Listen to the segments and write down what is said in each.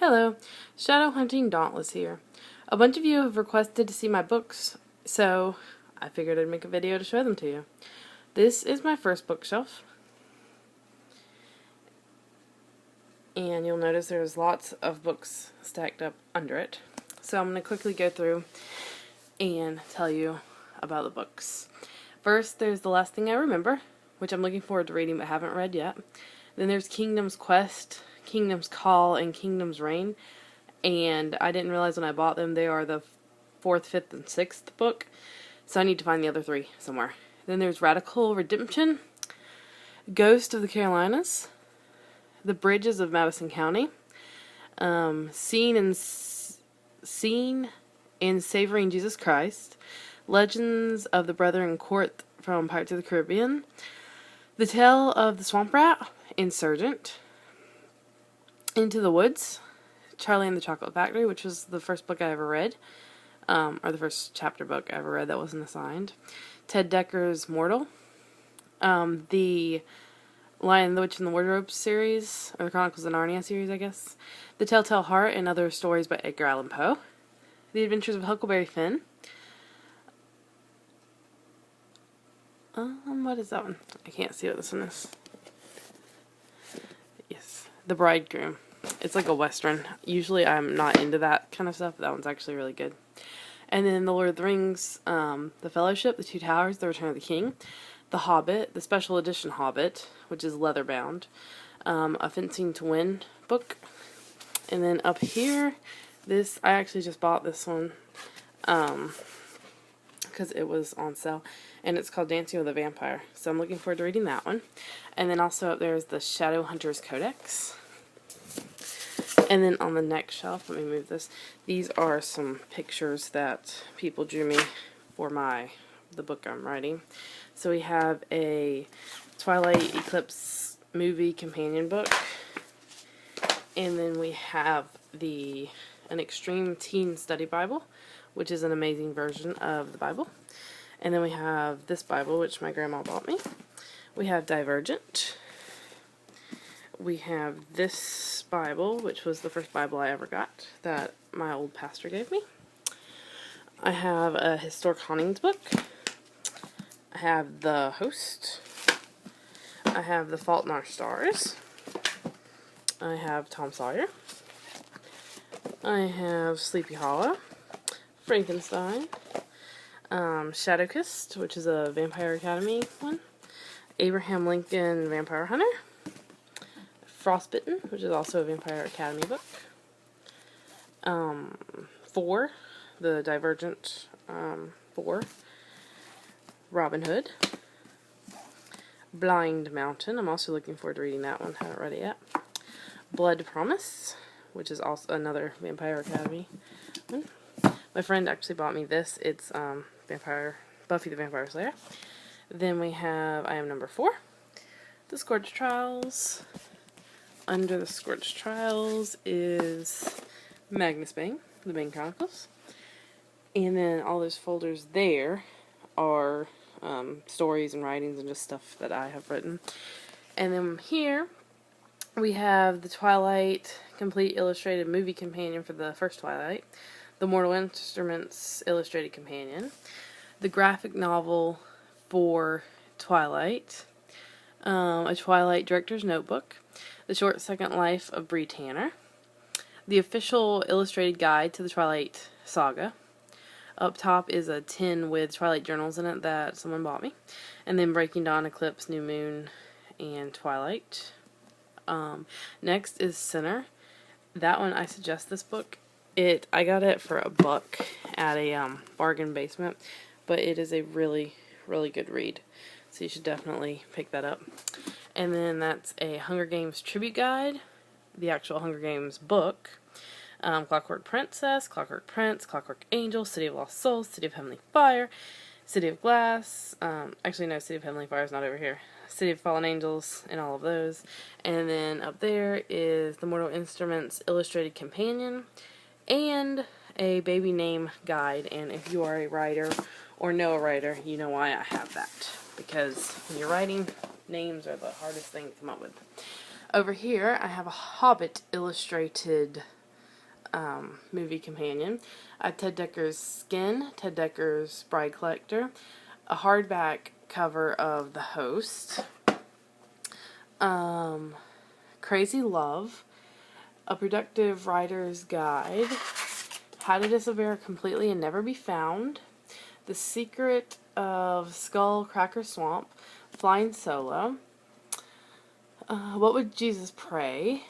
Hello, Shadowhunting Dauntless here. A bunch of you have requested to see my books, so I figured I'd make a video to show them to you. This is my first bookshelf, and you'll notice there's lots of books stacked up under it. So I'm going to quickly go through and tell you about the books. First, there's The Last Thing I Remember, which I'm looking forward to reading but haven't read yet. Then there's Kingdom's Quest, Kingdom's Call, and Kingdom's Reign. And I didn't realize when I bought them they are the 4th, 5th, and 6th book. So I need to find the other 3 somewhere. Then there's Radical Redemption, Ghost of the Carolinas, The Bridges of Madison County, Seen in Savoring Jesus Christ, Legends of the Brethren Court from Pirates of the Caribbean, The Tale of the Swamp Rat, Insurgent, Into the Woods, Charlie and the Chocolate Factory, which was the first book I ever read, or the first chapter book I ever read that wasn't assigned, Ted Decker's Mortal, the Lion, the Witch, and the Wardrobe series, or the Chronicles of Narnia series, I guess, The Telltale Heart and Other Stories by Edgar Allan Poe, The Adventures of Huckleberry Finn, what is that one? I can't see what this one is. Yes, The Bridegroom. It's like a western. Usually I'm not into that kind of stuff, but that one's actually really good. And then The Lord of the Rings, The Fellowship, The Two Towers, The Return of the King, The Hobbit, the special edition Hobbit, which is leather bound, a Fencing to Win book. And then up here, this, I actually just bought this one, because it was on sale, and it's called Dancing with a Vampire, so I'm looking forward to reading that one. And then also up there is the Shadowhunters Codex. And then on the next shelf, let me move this, these are some pictures that people drew me for the book I'm writing. So we have a Twilight Eclipse movie companion book, and then we have an Extreme Teen Study Bible, which is an amazing version of the Bible. And then we have this Bible, which my grandma bought me. We have Divergent. We have this Bible, which was the first Bible I ever got that my old pastor gave me. I have a Historic Hauntings book. I have The Host. I have The Fault in Our Stars. I have Tom Sawyer. I have Sleepy Hollow, Frankenstein, Shadowkissed, which is a Vampire Academy one, Abraham Lincoln Vampire Hunter, Frostbitten, which is also a Vampire Academy book, 4, the Divergent 4, Robin Hood, Blind Mountain, I'm also looking forward to reading that one, haven't read it yet, Blood Promise, which is also another Vampire Academy one. My friend actually bought me this. It's Buffy the Vampire Slayer. Then we have I Am Number 4, The Scourge Trials. Under the Scourge Trials is Magnus Bane, the Bane Chronicles. And then all those folders there are stories and writings and just stuff that I have written. And then here we have the Twilight Complete Illustrated Movie Companion for the first Twilight, the Mortal Instruments Illustrated Companion, the graphic novel for Twilight, a Twilight Director's Notebook, the Short Second Life of Bree Tanner, the official illustrated guide to the Twilight Saga. Up top is a tin with Twilight journals in it that someone bought me, and then Breaking Dawn, Eclipse, New Moon, and Twilight. Next is Sinner. That one, I suggest this book. I got it for $1 at a bargain basement, but it is a really, really good read. So you should definitely pick that up. And then that's a Hunger Games tribute guide, the actual Hunger Games book, Clockwork Princess, Clockwork Prince, Clockwork Angel, City of Lost Souls, City of Heavenly Fire, City of Glass, actually no, City of Heavenly Fire is not over here, City of Fallen Angels, and all of those. And then up there is the Mortal Instruments Illustrated Companion, and a baby name guide. And if you are a writer or know a writer, you know why I have that, because when you're writing, names are the hardest thing to come up with. Over here I have a Hobbit illustrated movie companion. Ted Decker's Skin, Ted Decker's Bride Collector, a hardback cover of The Host, Crazy Love, A Productive Writer's Guide, How to Disappear Completely and Never Be Found, The Secret of Skull Cracker Swamp, Flying Solo, What Would Jesus Pray,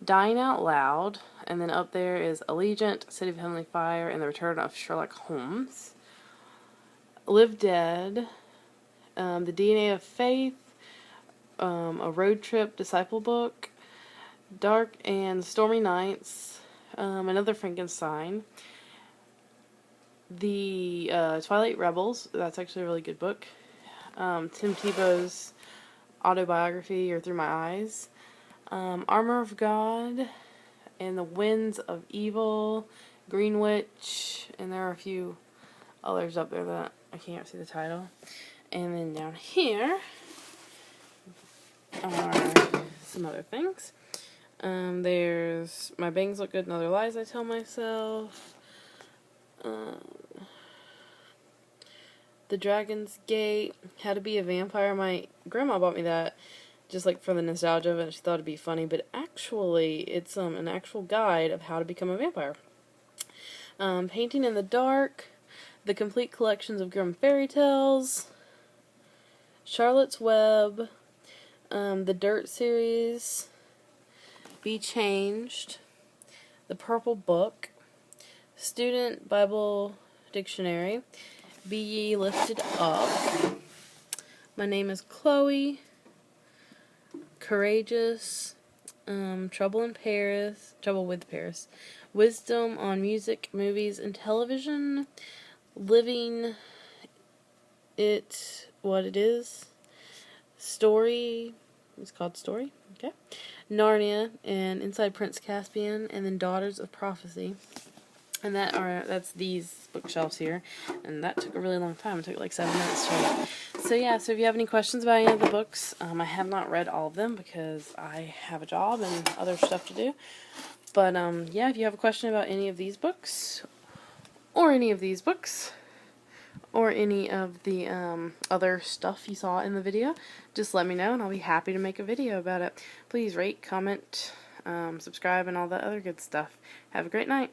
Dying Out Loud, and then up there is Allegiant, City of Heavenly Fire, and The Return of Sherlock Holmes, Live Dead, The DNA of Faith, A Road Trip Disciple Book, Dark and Stormy Nights, another Frankenstein, The Twilight Rebels, that's actually a really good book, Tim Tebow's autobiography, or Through My Eyes, Armor of God, and The Winds of Evil, Green Witch, and there are a few others up there that I can't see the title. And then down here are some other things. There's My Bangs Look Good and Other Lies I Tell Myself, The Dragon's Gate, How to Be a Vampire. My grandma bought me that just like for the nostalgia of it. She thought it'd be funny, but actually it's an actual guide of how to become a vampire. Painting in the Dark, The Complete Collections of Grimm Fairy Tales, Charlotte's Web, the Dirt series, Be Changed, The Purple Book, Student Bible Dictionary, Be Ye Lifted Up, My Name is Chloe, Courageous, Trouble with Paris, Wisdom on Music, Movies, and Television, Living It What It Is, Story, it's called Story, okay, Narnia, and Inside Prince Caspian, and then Daughters of Prophecy. And that's these bookshelves here, and that took a really long time. It took like 7 minutes to read. So yeah, so if you have any questions about any of the books, I have not read all of them because I have a job and other stuff to do. But yeah, if you have a question about any of these books, or any of these books, or any of the other stuff you saw in the video, just let me know and I'll be happy to make a video about it. Please rate, comment, subscribe, and all that other good stuff. Have a great night.